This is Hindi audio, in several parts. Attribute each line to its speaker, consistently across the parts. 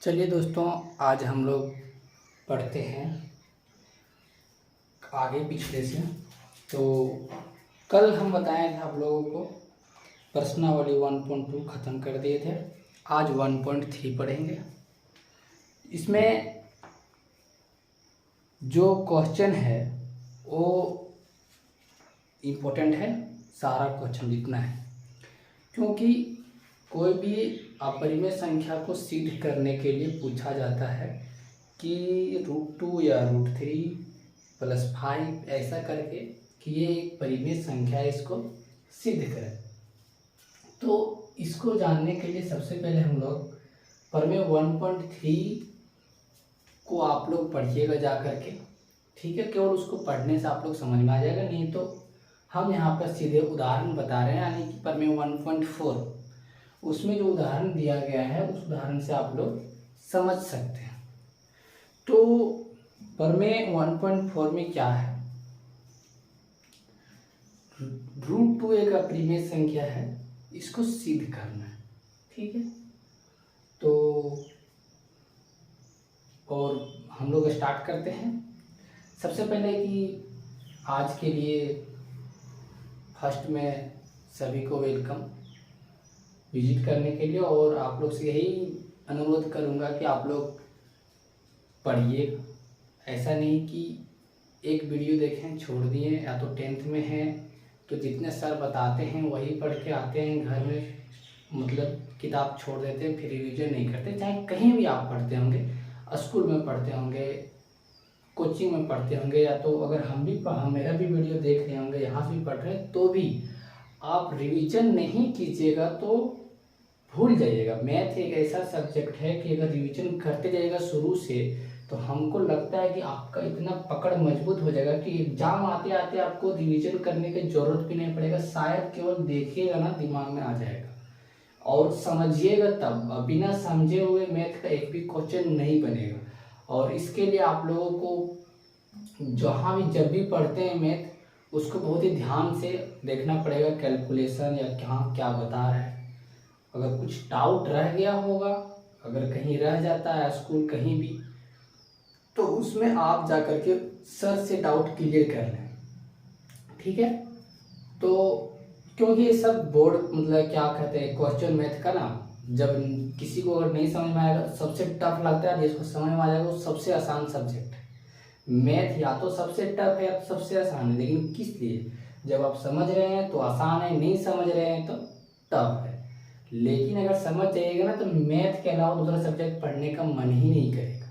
Speaker 1: चलिए दोस्तों, आज हम लोग पढ़ते हैं आगे पिछले से। तो कल हम बताए थे आप लोगों को प्रश्नावली 1.2 ख़त्म कर दिए थे। आज 1.3 पढ़ेंगे। इसमें जो क्वेश्चन है वो इम्पोर्टेंट है, सारा क्वेश्चन जितना है, क्योंकि कोई भी अपरिमेय संख्या को सिद्ध करने के लिए पूछा जाता है कि √2 या √3 + 5 ऐसा करके कि ये एक परिमेय संख्या है, इसको सिद्ध करें। तो इसको जानने के लिए सबसे पहले हम लोग प्रमेय 1.3 को आप लोग पढ़िएगा जा करके, ठीक है। केवल उसको पढ़ने से आप लोग समझ में आ जाएगा, नहीं तो हम यहाँ पर सीधे उदाहरण बता रहे हैं, यानी कि प्रमेय 1.4 उसमें जो उदाहरण दिया गया है उस उदाहरण से आप लोग समझ सकते हैं। तो प्रमेय 1.4 में क्या है, √2 एक अपरिमेय संख्या है, इसको सिद्ध करना है, ठीक है। तो और हम लोग स्टार्ट करते हैं। सबसे पहले कि आज के लिए फर्स्ट में सभी को वेलकम विजिट करने के लिए, और आप लोग से यही अनुरोध करूंगा कि आप लोग पढ़िए। ऐसा नहीं कि एक वीडियो देखें छोड़ दिए, या तो 10th में हैं तो जितने सर बताते हैं वही पढ़ के आते हैं घर में, मतलब किताब छोड़ देते हैं, फिर रिवीजन नहीं करते। चाहे कहीं भी आप पढ़ते होंगे, स्कूल में पढ़ते होंगे, कोचिंग में पढ़ते होंगे, या तो अगर हम मेरा भी वीडियो देख रहे होंगे, यहाँ से भी पढ़ रहे हैं, तो भी आप रिवीजन नहीं कीजिएगा तो भूल जाइएगा। मैथ एक ऐसा सब्जेक्ट है कि अगर रिवीजन करते जाइएगा शुरू से, तो हमको लगता है कि आपका इतना पकड़ मजबूत हो जाएगा कि एग्जाम आते आते आपको रिवीजन करने की जरूरत भी नहीं पड़ेगा। शायद केवल देखिएगा ना, दिमाग में आ जाएगा और समझिएगा तब। बिना समझे हुए मैथ का एक भी क्वेश्चन नहीं बनेगा। और इसके लिए आप लोगों को जहाँ भी जब भी पढ़ते हैं मैथ, उसको बहुत ही ध्यान से देखना पड़ेगा, कैलकुलेशन या क्या बता रहा है। अगर कुछ डाउट रह गया होगा, अगर कहीं रह जाता है स्कूल कहीं भी, तो उसमें आप जा कर के सर से डाउट क्लियर कर लें, ठीक है। तो क्योंकि ये सब बोर्ड मतलब क्या कहते हैं, क्वेश्चन मैथ का ना, जब किसी को अगर नहीं समझ में आएगा, सबसे टफ लगता है, जिसको समझ में आ जाएगा वो सबसे आसान सब्जेक्ट है। मैथ या तो सबसे टफ है या तो सबसे आसान है, लेकिन किस लिए, जब आप समझ रहे हैं तो आसान है, नहीं समझ रहे हैं तो टफ है। लेकिन अगर समझ जाइएगा ना, तो मैथ के अलावा दूसरा सब्जेक्ट पढ़ने का मन ही नहीं करेगा,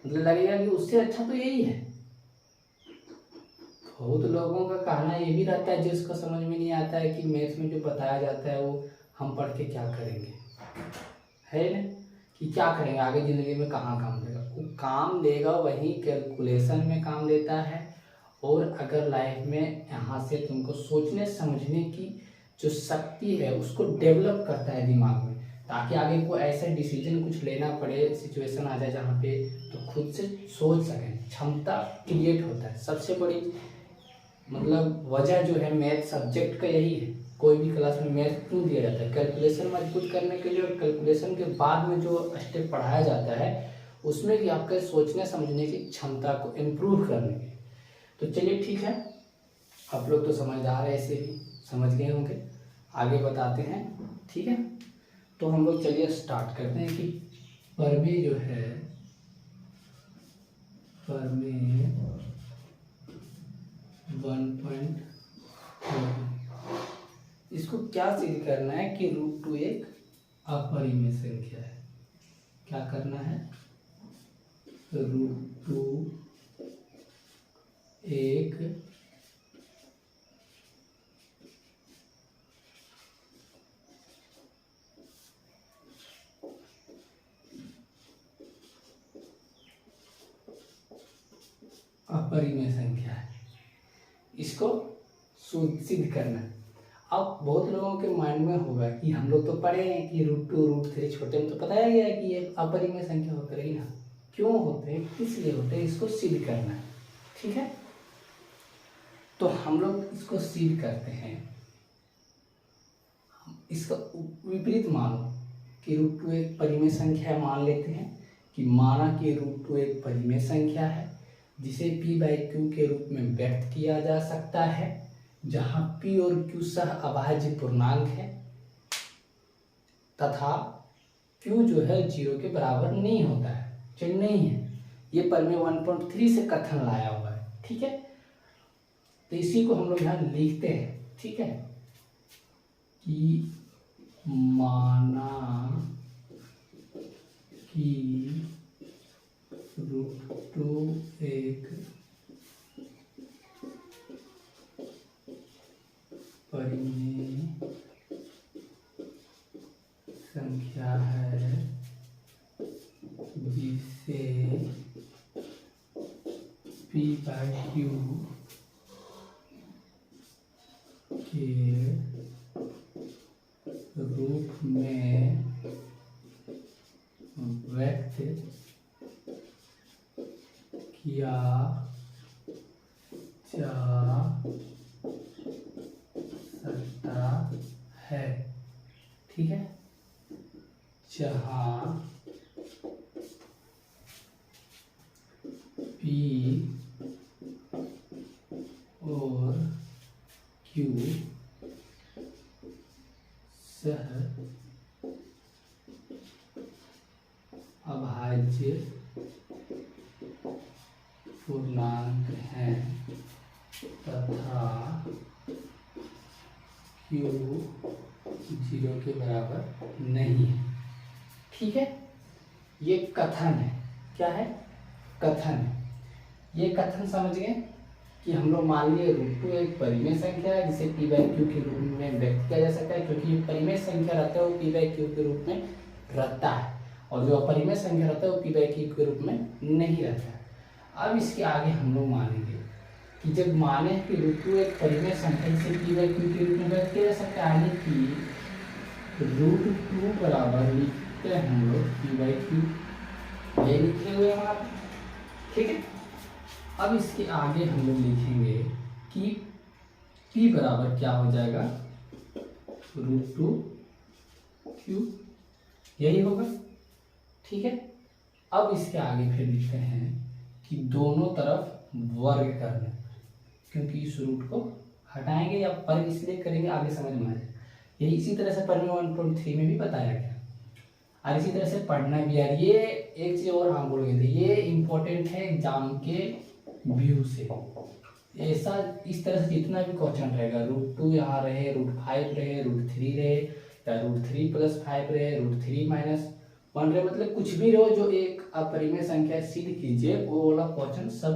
Speaker 1: मतलब लगेगा कि उससे अच्छा तो यही है। बहुत लोगों का कहना ये भी रहता है, जिसको समझ में नहीं आता है कि मैथ में जो बताया जाता है वो हम पढ़ के क्या करेंगे, है ना, कि क्या करेंगे आगे ज़िंदगी में, कहाँ काम देगा। वो काम देगा वही कैलकुलेशन में काम देता है। और अगर लाइफ में यहाँ से तुमको सोचने समझने की जो शक्ति है उसको डेवलप करता है दिमाग में, ताकि आगे को ऐसा डिसीजन कुछ लेना पड़े, सिचुएशन आ जाए जहाँ पे तो खुद से सोच सकें, क्षमता क्रिएट होता है। सबसे बड़ी मतलब वजह जो है मैथ सब्जेक्ट का यही है। कोई भी क्लास में मैथ क्यों दिया जाता है, कैलकुलेशन मजबूत करने के लिए, और कैलकुलेशन के बाद में जो स्टेप पढ़ाया जाता है उसमें भी आपके सोचने समझने की क्षमता को इम्प्रूव करने के। तो चलिए ठीक है, आप लोग तो समझदार है, ऐसे ही समझ गए होंगे। आगे बताते हैं, ठीक है। तो हम लोग चलिए स्टार्ट करते हैं कि प्रमेय जो है, प्रमेय 1.4 इसको क्या सिद्ध करना है कि √2 एक अपरिमेय संख्या है। क्या करना है, √2 एक अपरिमेय संख्या है, इसको सिद्ध करना है। अब बहुत लोगों के माइंड में होगा कि हम लोग तो पढ़े हैं कि √2 √3 छोटे में तो बताया गया है कि ये अपरिमेय संख्या होकर ही ना, क्यों होते हैं, किस लिए होते हैं, इसको सिद्ध करना है, ठीक है। तो हम लोग इसको सिद्ध करते हैं। इसका विपरीत मानो, कि √2 एक परिमेय संख्या मान लेते हैं कि माना कि √2 एक परिमेय संख्या है जिसे p/q के रूप में व्यक्त किया जा सकता है, जहां p और q सह अभाज्य पूर्णांक है तथा q जो है 0 के बराबर नहीं होता है, चल नहीं है। ये परिमेय 1.3 से कथन लाया हुआ है, ठीक है। तो इसी को हम लोग यहाँ लिखते हैं, ठीक है, कि माना कि √2 एक परिमेय संख्या है जिसे p/q के रूप में व्यक्त किया जा सकता है, ठीक है, जहां p और q सह अभाज्य पूर्णांक हैं तथा q 0 के बराबर नहीं है, ठीक है। ये कथन है, क्या है, कथन है। ये कथन समझ गए कि हम लोग मान लिए √2 एक परिमेय संख्या है जिसे p/q के रूप में व्यक्त किया जा सकता है, क्योंकि ये परिमेय संख्या रहता है वो p/q के रूप में रहता है और जो अपरिमेय संख्या रहता है वो p/q के रूप में नहीं रहता है। अब इसके आगे हम लोग मानेंगे कि जब माने कि √2 एक परिमेय संख्या जिसे p/q के रूप में व्यक्त किया जा सकता है, यानी कि √2 बराबर लिखते हैं हम लोग p/q, ये लिखे हुए हैं आप, ठीक है। अब इसके आगे हम लोग लिखेंगे कि p बराबर क्या हो जाएगा, √2q, यही होगा, ठीक है। अब इसके आगे फिर लिखते हैं कि दोनों तरफ वर्ग करने, क्योंकि इस रूट को हटाएंगे या वर्ग इसलिए करेंगे आगे समझ में आ जाएगा। यही इसी तरह से परिमेय 1.3 में भी बताया गया और इसी तरह से पढ़ना भी यार। ये एक चीज और हम बोल गए थे, ये इम्पोर्टेंट है एग्जाम के व्यू से। ऐसा इस तरह से जितना भी क्वेश्चन रहेगा, √2 यहाँ रहे, √5 रहे, √3 रहे, या √3 + 5 रहे, √3 - 1 रहे, मतलब कुछ भी रहो जो एक अपरिमेय संख्या सिद्ध कीजिए, वो वाला क्वेश्चन सब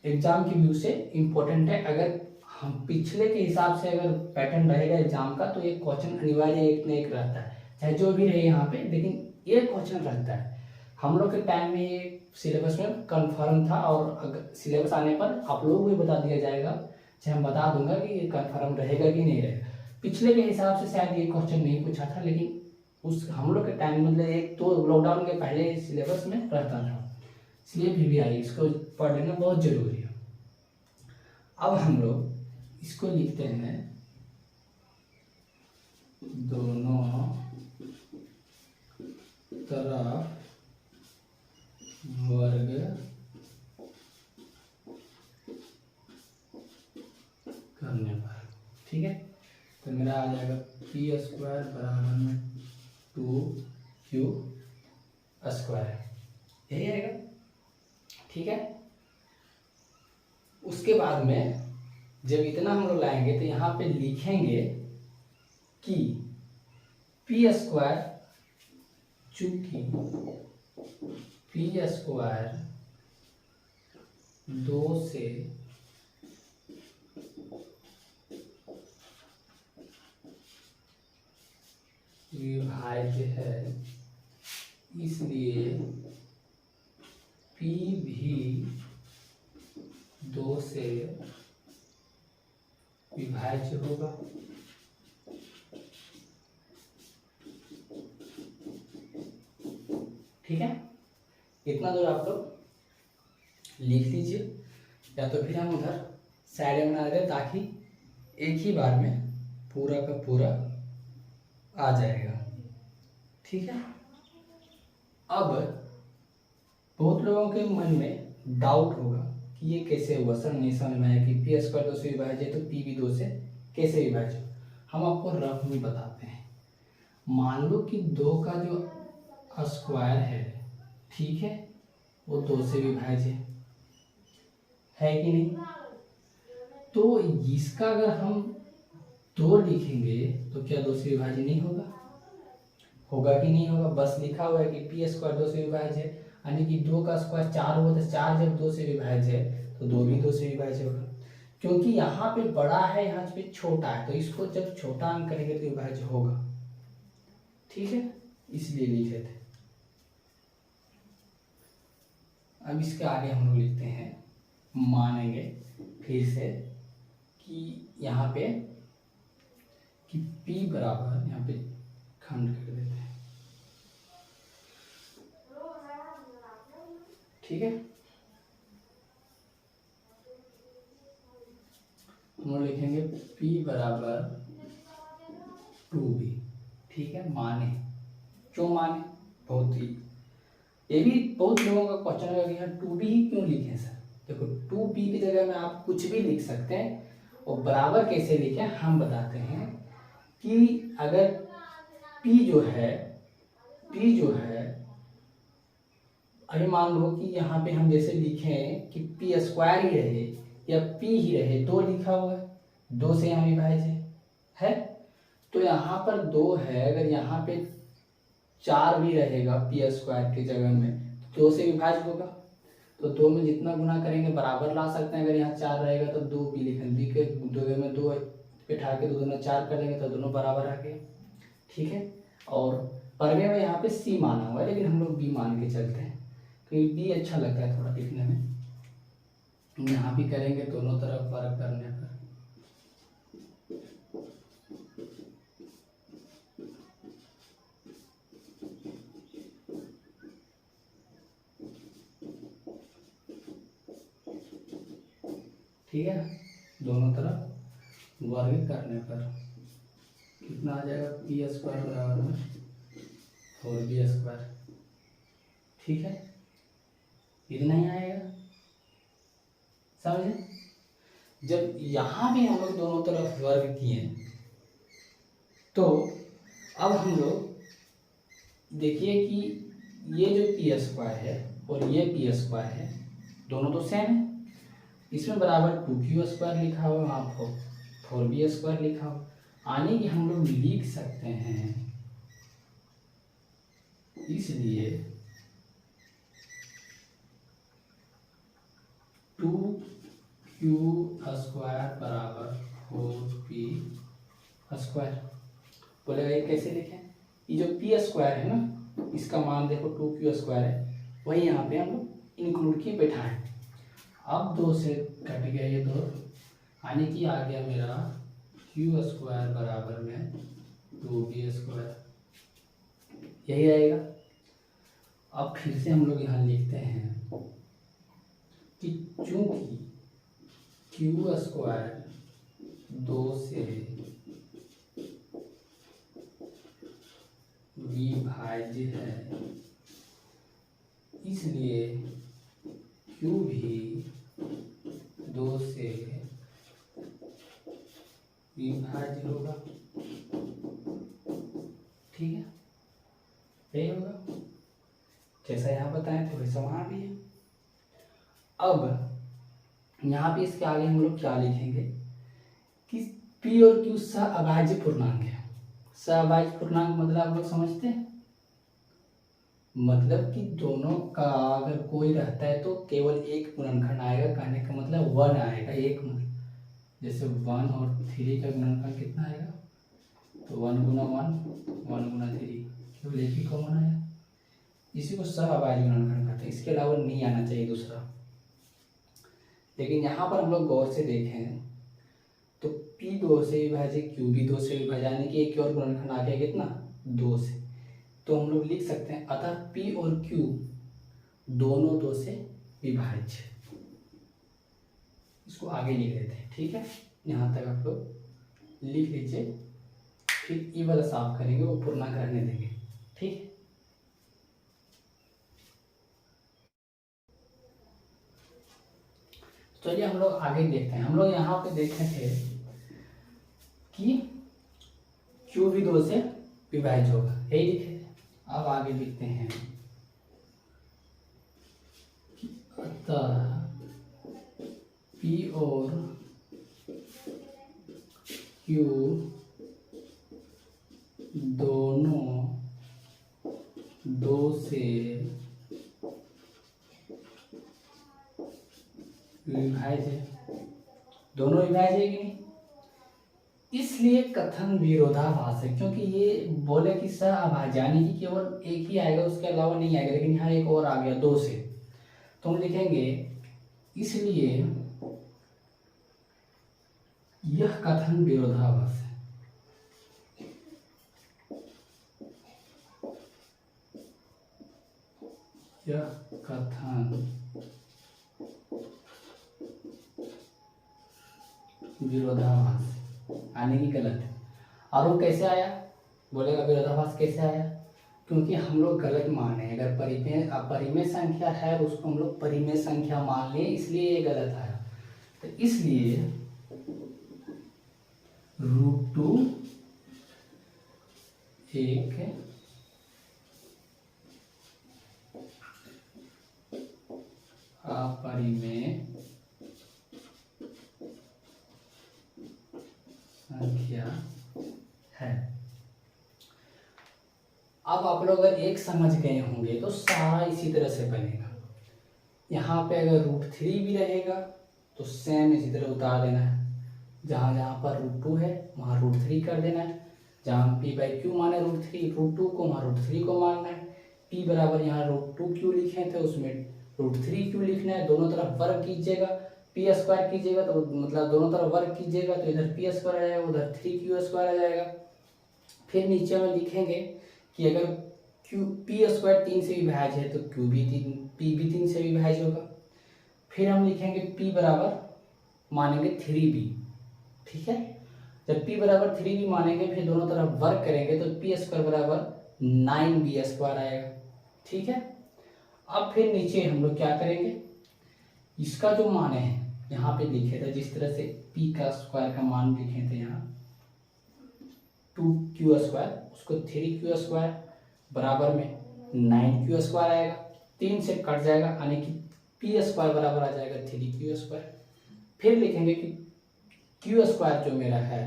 Speaker 1: एग्जाम के व्यू से इम्पोर्टेंट है। अगर हम पिछले के हिसाब से अगर पैटर्न रहेगा एग्जाम का तो एक क्वेश्चन अनिवार्य एक न एक रहता है, चाहे जो भी रहे यहाँ पे, लेकिन ये क्वेश्चन रहता है। हम लोग के टाइम में ये सिलेबस में कंफर्म था और अगर सिलेबस आने पर आप लोगों को भी बता दिया जाएगा, चाहे हम बता दूंगा कि ये कंफर्म रहेगा कि नहीं रहेगा। पिछले के हिसाब से शायद ये क्वेश्चन नहीं पूछा था, लेकिन उस हम लोग के टाइम मतलब एक तो लॉकडाउन के पहले सिलेबस में रहता था, इसलिए भी आई, इसको पढ़ लेना बहुत जरूरी है। अब हम लोग इसको लिखते हैं दोनों तरफ वर्ग करने पर, ठीक है। तो मेरा आ जाएगा p² बराबर 2q², यही आएगा, ठीक है। उसके बाद में जब इतना हम लोग लाएंगे तो यहाँ पे लिखेंगे कि p², चूंकि p² 2 से विभाज्य है, इसलिए p भी 2 से विभाज्य होगा। ठीक है, इतना दूर आप लोग लिख लीजिए, या तो फिर हम उधर साइड में बना दें ताकि एक ही बार में पूरा का पूरा आ जाएगा। ठीक है। अब बहुत लोगों के मन में डाउट होगा कि ये कैसे हुआ सर, नहीं समझ में आया कि पी स्क्वायर 2 से विभाज्य है तो पी भी 2 से कैसे विभाज्य। हम आपको रफ में बताते हैं। मान लो कि 2 का जो स्क्वायर है, ठीक है, वो 2 से विभाज्य है कि नहीं। तो इसका अगर हम 2 लिखेंगे तो क्या 2 से विभाज्य नहीं होगा? होगा कि नहीं होगा? बस लिखा हुआ है कि पी स्क्वायर 2 से विभाज्य है, यानी कि 2 का स्क्वायर 4 हुआ तो 4 जब 2 से विभाज्य है तो 2 भी 2 से विभाज्य होगा। क्योंकि यहाँ पे बड़ा है, यहाँ पे छोटा है, तो इसको जब छोटा अंक करेंगे तो विभाज्य होगा, ठीक है, इसलिए लिखे थे। अब इसके आगे हम लोग लिखते हैं, मानेंगे फिर से कि यहाँ पे कि P बराबर, यहाँ पे खंड कर देते हैं, ठीक है। हम लोग लिखेंगे P बराबर 2B, ठीक है। माने, क्यों माने? बहुत ही, ये भी बहुत लोगों का क्वेश्चन है कि यहाँ 2B ही क्यों लिखें सर। देखो 2B की जगह में आप कुछ भी लिख सकते हैं, और बराबर कैसे लिखें हम बताते हैं कि अगर P जो है, अरे मान लो कि यहाँ पे हम जैसे लिखें कि पी स्क्वायर ही रहे या P ही रहे, 2 लिखा हुआ है, 2 से यहाँ विभाज्य है, तो यहाँ पर 2 है, अगर यहाँ पे 4 भी रहेगा पी स्क्वायर की जगह में तो 2 से विभाज्य होगा। तो 2 में जितना गुना करेंगे बराबर ला सकते हैं। अगर यहाँ 4 रहेगा तो 2 पी लिखेंगे, बी के 2 में 2 बिठा के 2 में 4 कर देंगे तो दोनों बराबर आ गए, ठीक है। और परमे में यहाँ पे सी माना हुआ है, लेकिन हम लोग बी मान के चलते हैं क्योंकि बी अच्छा लगता है थोड़ा लिखने में। यहाँ भी करेंगे दोनों तरफ वर्ग करने पर, ठीक है, दोनों तरफ वर्ग करने पर कितना आ जाएगा? पी स्क्वायर बराबर में 4b स्क्वायर, ठीक है, इतना ही आएगा, समझे। जब यहाँ भी हम लोग दोनों तरफ वर्ग किए तो अब हम लोग देखिए कि ये जो पी स्क्वायर है और ये पी स्क्वायर है, दोनों तो सेम है। इसमें बराबर 2q स्क्वायर लिखा हुआ, वहाँ 4b स्क्वायर लिखा हुआ, यानी कि हम लोग लिख सकते हैं, इसलिए 2q स्क्वायर बराबर 4p स्क्वायर। बोलेगा ये कैसे लिखें? ये जो पी स्क्वायर है ना, इसका मान देखो 2q स्क्वायर है, वही यहाँ पे हम लोग इंक्लूड किए बैठाएं। अब 2 से कट गया ये 2, यानी कि आ गया मेरा q स्क्वायर बराबर में 2b स्क्वायर, यही आएगा। अब फिर से हम लोग यहाँ लिखते हैं कि चूंकि q स्क्वायर 2 से विभाज्य है, इसलिए q भी 2 से विभाज्य होगा, ठीक है, यही होगा जैसा यहाँ बताएं तो वैसा वहाँ भी है। अब यहाँ पे इसके आगे हम लोग क्या लिखेंगे कि P और Q सहअभाज्य पूर्णांक है। सहअभाज्य पूर्णांक मतलब आप लोग समझते हैं, मतलब कि दोनों का अगर कोई रहता है तो केवल एक गुणनखंड आएगा, कहने का मतलब 1 आएगा, एक मतलब जैसे 1 और 3 का गुणनखंड कितना आएगा, तो 1 गुना 1 1 गुना 3, केवल एक ही कॉमन आएगा, इसी को सहअभाज्य गुणनखंड कहते हैं। इसके अलावा नहीं आना चाहिए दूसरा। लेकिन यहाँ पर हम लोग गौर से देखें तो P 2 से विभाज्य, Q भी 2 से विभाज्य, यानी कि एक और गुणनखंड आ गया कितना, 2 से। तो हम लोग लिख सकते हैं अतः P और Q दोनों 2 से विभाज्य। इसको आगे लिख देते हैं, ठीक है, यहाँ तक आप लोग लिख लीजिए, फिर ये वाला साफ करेंगे, वो पूर्णांक रहने देंगे, ठीक है। हम लोग आगे देखते हैं। हम लोग यहाँ पे देखे थे कि Q भी 2 से विभाज्य होगा, यही लिखे थे। अब आगे लिखते हैं अतः P और Q दोनों 2 से विभाज्य है। दोनों विभाज्य है कि नहीं? इसलिए कथन विरोधाभास है, क्योंकि ये बोले कि सहअभाज्य यानी कि केवल एक ही आएगा, उसके अलावा नहीं आएगा, लेकिन यहाँ एक और आ गया 2 से, तो हम लिखेंगे इसलिए यह कथन विरोधाभास है। यह कथन विरोधाभास आने की गलत है। और वो कैसे आया? बोलेगा विरोधाभास कैसे आया? क्योंकि हम लोग गलत माने। अगर परिमेय संख्या है तो उसको हम लोग परिमेय संख्या मान लिए, इसलिए ये गलत आया। तो इसलिए √2 एक अपरिमेय संख्या है। अब आप लोग अगर एक समझ गए होंगे तो सारा इसी तरह से बनेगा। यहाँ पे अगर √3 भी रहेगा तो सेम इसी तरह उतार देना है। जहाँ जहाँ पर √2 है वहाँ √3 कर देना है। जहाँ P/Q माने √2 को वहाँ √3 को मानना है। P बराबर यहाँ √2Q लिखे थे, उसमें √3Q लिखना है। दोनों तरफ वर्ग कीजिएगा, P² कीजिएगा तो मतलब दोनों तरफ वर्ग कीजिएगा तो इधर P² आ जाएगा, उधर 3Q² आ जाएगा। फिर नीचे में लिखेंगे कि अगर P² 3 से विभाज्य है तो P भी 3 से विभाज्य होगा। फिर हम लिखेंगे P बराबर मानेंगे 3B, ठीक है। जब P बराबर 3B मानेंगे फिर दोनों तरफ वर्ग करेंगे तो P² बराबर 9B² आएगा, ठीक है। अब फिर नीचे हम लोग क्या करेंगे, इसका जो मान है यहाँ पे लिखे थे, जिस तरह से P का स्क्वायर का मान लिखे थे यहाँ 2Q², उसको 3Q² बराबर में 9Q² आएगा। 3 से कट जाएगा यानी कि P² बराबर आ जाएगा 3Q²। फिर लिखेंगे कि Q² जो मेरा है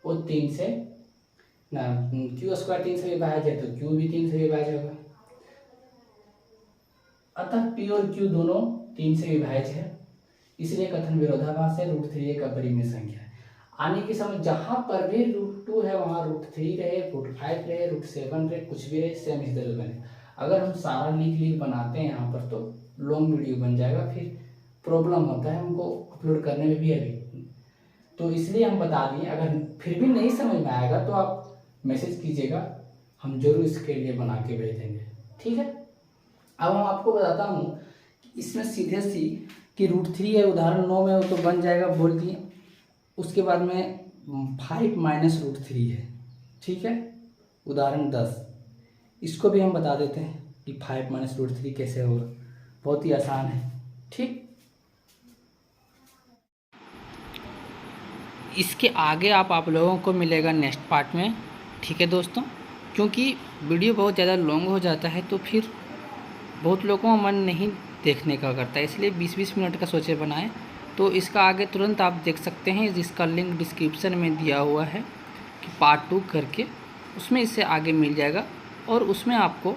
Speaker 1: वो 3 से ना, Q² 3 से विभाज्य है तो Q भी 3 से विभाज्य होगा। अतः P और Q दोनों 3 से विभाज्य है, इसलिए कथन विरोधाभास है। √3 एक अपरिमेय संख्या है। आने की समझ जहाँ पर भी √2 है वहाँ √3 रहे, √5 रहे, √7 रहे, कुछ भी रहे, सेम इस तरह बने। अगर हम सारा लिख बनाते हैं यहाँ पर तो लॉन्ग वीडियो बन जाएगा, फिर प्रॉब्लम होता है हमको अपलोड करने में भी अभी। तो इसलिए हम बता दिए। अगर फिर भी नहीं समझ में आएगा तो आप मैसेज कीजिएगा, हम जरूर इसके लिए बना के भेज देंगे, ठीक है। अब हम आपको बताता हूँ इसमें सीधे सी कि √3 है, उदाहरण 9 में हो तो बन जाएगा, बोल दिए। उसके बाद में 5 - √3 है, ठीक है। उदाहरण 10 इसको भी हम बता देते हैं कि 5 - √3 कैसे होगा, बहुत ही आसान है, ठीक। इसके आगे आप लोगों को मिलेगा नेक्स्ट पार्ट में, ठीक है दोस्तों। क्योंकि वीडियो बहुत ज़्यादा लॉन्ग हो जाता है तो फिर बहुत लोगों का मन नहीं देखने का करता है, इसलिए 20-20 मिनट का सोचे बनाएं। तो इसका आगे तुरंत आप देख सकते हैं, जिसका लिंक डिस्क्रिप्शन में दिया हुआ है कि पार्ट 2 करके, उसमें इससे आगे मिल जाएगा। और उसमें आपको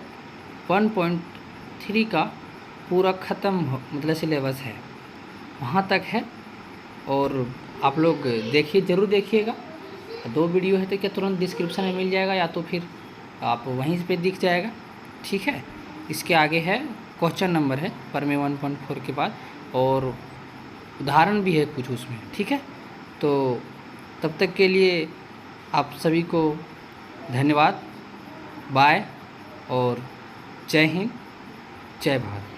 Speaker 1: 1.3 का पूरा ख़त्म मतलब सिलेबस है, वहाँ तक है। और आप लोग देखिए, ज़रूर देखिएगा। 2 वीडियो है तो क्या तुरंत डिस्क्रिप्शन में मिल जाएगा, या तो फिर आप वहीं पे दिख जाएगा, ठीक है। इसके आगे है क्वेश्चन नंबर है प्रमेय 1.4 के बाद, और उदाहरण भी है कुछ उसमें, ठीक है। तो तब तक के लिए आप सभी को धन्यवाद, बाय और जय हिंद, जय भारत।